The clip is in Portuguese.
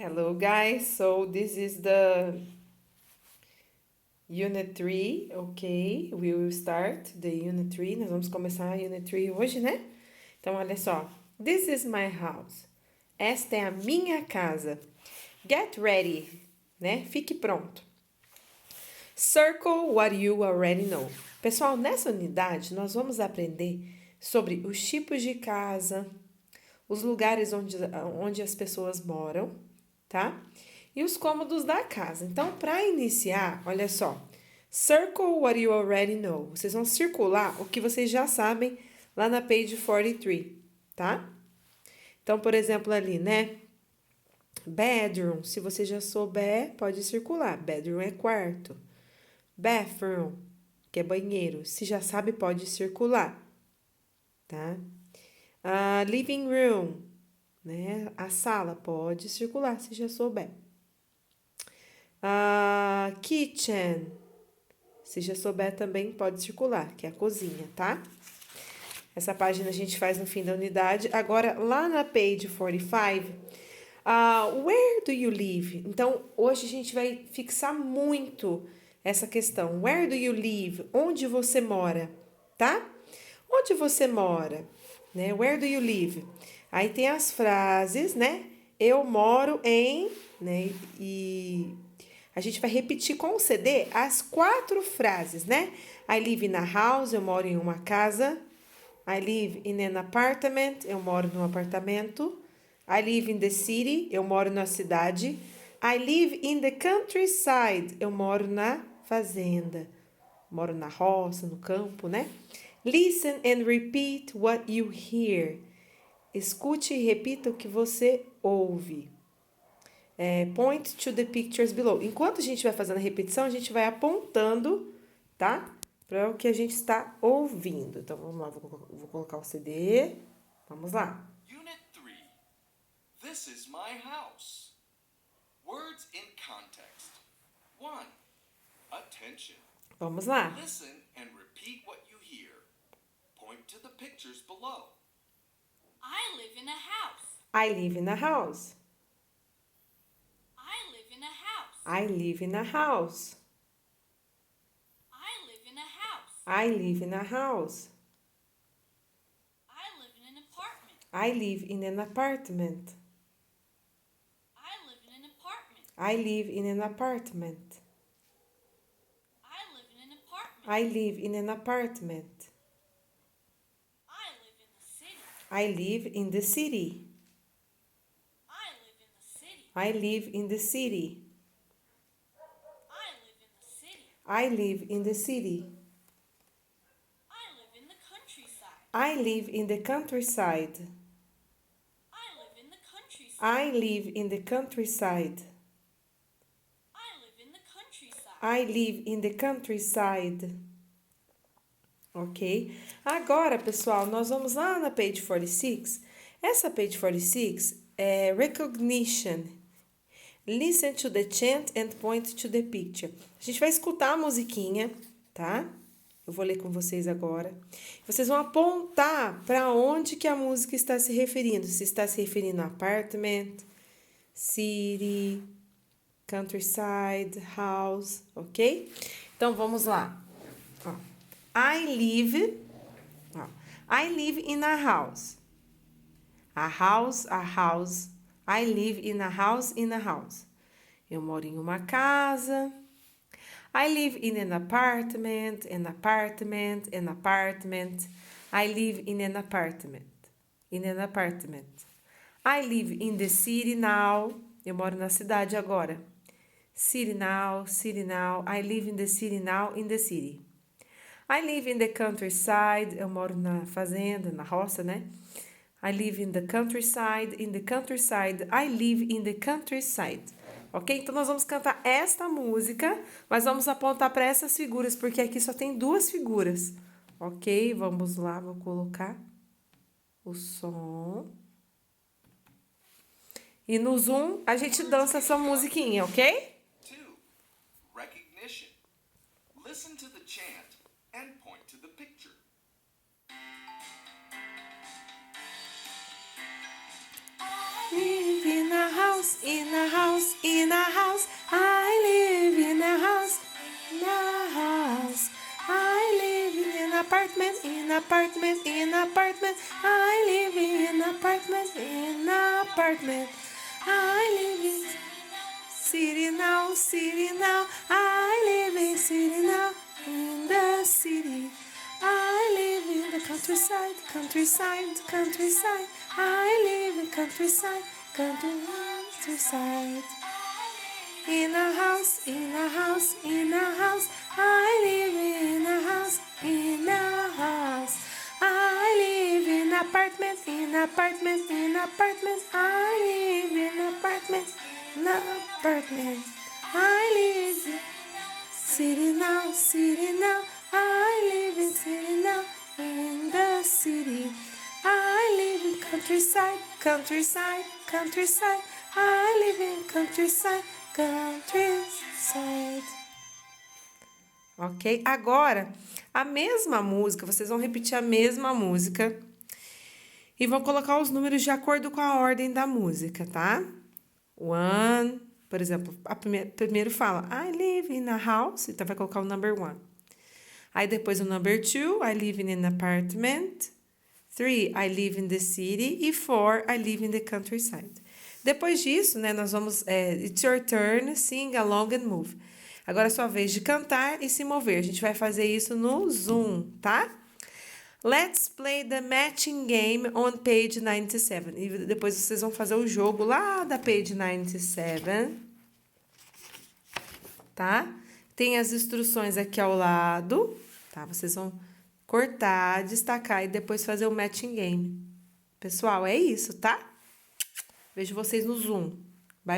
Hello guys, so this is the Unit 3, ok? We will start the Unit 3, nós vamos começar a Unit 3 hoje, né? Então, olha só. This is my house. Esta é a minha casa. Get ready, né? Fique pronto. Circle what you already know. Pessoal, nessa unidade, nós vamos aprender sobre os tipos de casa, os lugares onde as pessoas moram, tá? E os cômodos da casa. Então, para iniciar, olha só. Circle what you already know. Vocês vão circular o que vocês já sabem lá na page 43, tá? Então, por exemplo, ali, né? Bedroom, se você já souber, pode circular. Bedroom é quarto. Bathroom, que é banheiro. Se já sabe, pode circular, tá? Living room, né? A sala pode circular, se já souber. Kitchen, se já souber também pode circular, que é a cozinha, tá? Essa página a gente faz no fim da unidade. Agora, lá na page 45, where do you live? Então, hoje a gente vai fixar muito essa questão. Where do you live? Onde você mora, tá? Onde você mora, né? Where do you live? Aí tem as frases, né? Eu moro em, né? E a gente vai repetir com o CD as 4 frases, né? I live in a house, eu moro em uma casa. I live in an apartment, eu moro num apartamento. I live in the city, eu moro na cidade. I live in the countryside, eu moro na fazenda. Moro na roça, no campo, né? Listen and repeat what you hear. Escute e repita o que você ouve. Point to the pictures below. Enquanto a gente vai fazendo a repetição, a gente vai apontando, tá? Para o que a gente está ouvindo. Então, vamos lá, vou colocar o CD. Vamos lá. Unit 3. This is my house. Words in context. 1. Attention. Vamos lá. Listen and repeat what you hear. Point to the pictures below. I live in a house. I live in a house. I live in a house. I live in a house. I live in a house. I live in a house. I live in an apartment. I live in an apartment. I live in an apartment. I live in an apartment. I live in an apartment. I live in an apartment. I live in the city. I live in the city. I live in the city. I live in the city. I live in the city. I live in the city. I live in the countryside. I live in the countryside. I live in the countryside. I live in the countryside. I live in the countryside. I live in the countryside. Ok? Agora, pessoal, nós vamos lá na page 46. Essa page 46 é recognition. Listen to the chant and point to the picture. A gente vai escutar a musiquinha, tá? Eu vou ler com vocês agora. Vocês vão apontar para onde que a música está se referindo. Se está se referindo a apartment, city, countryside, house, ok? Então, vamos lá. Ó. I live in a house. A house. I live in a house, Eu moro em uma casa. I live in an apartment. I live in an apartment. I live in the city now. Eu moro na cidade agora. City now. I live in the city now, in the city. I live in the countryside. Eu moro na fazenda, na roça, né? I live in the countryside. I live in the countryside. Ok? Então, nós vamos cantar esta música, mas vamos apontar para essas figuras, porque aqui só tem 2 figuras. Ok? Vamos lá, vou colocar o som. E no Zoom, a gente dança essa musiquinha, ok? 2. Recognition. Listen to the chant and point to the picture. Live in a house, apartment, in apartment. I live in apartment, in apartment. I live in city now, city now. I live in city now, in the city. I live in the countryside, countryside, countryside. I live in countryside, countryside. In a house, in a house, in a house. I live in a house, in a house. I live in apartment, in apartment, in apartment. I live in apartment, in apartment. I live in city now, city now. I live in city now, in the city. I live in countryside, countryside, countryside. I live in countryside, countryside. Ok? Agora, a mesma música, vocês vão repetir a mesma música e vão colocar os números de acordo com a ordem da música, tá? One, por exemplo, primeiro fala I live in a house, então vai colocar o number one. Aí depois o number two, I live in an apartment. 3, I live in the city. E 4, I live in the countryside. Depois disso, né, nós vamos... it's your turn, sing along and move. Agora é sua vez de cantar e se mover. A gente vai fazer isso no Zoom, tá? Let's play the matching game on page 97. E depois vocês vão fazer o jogo lá da page 97. Tá? Tem as instruções aqui ao lado, tá? Vocês vão cortar, destacar e depois fazer o matching game. Pessoal, é isso, tá? Vejo vocês no Zoom.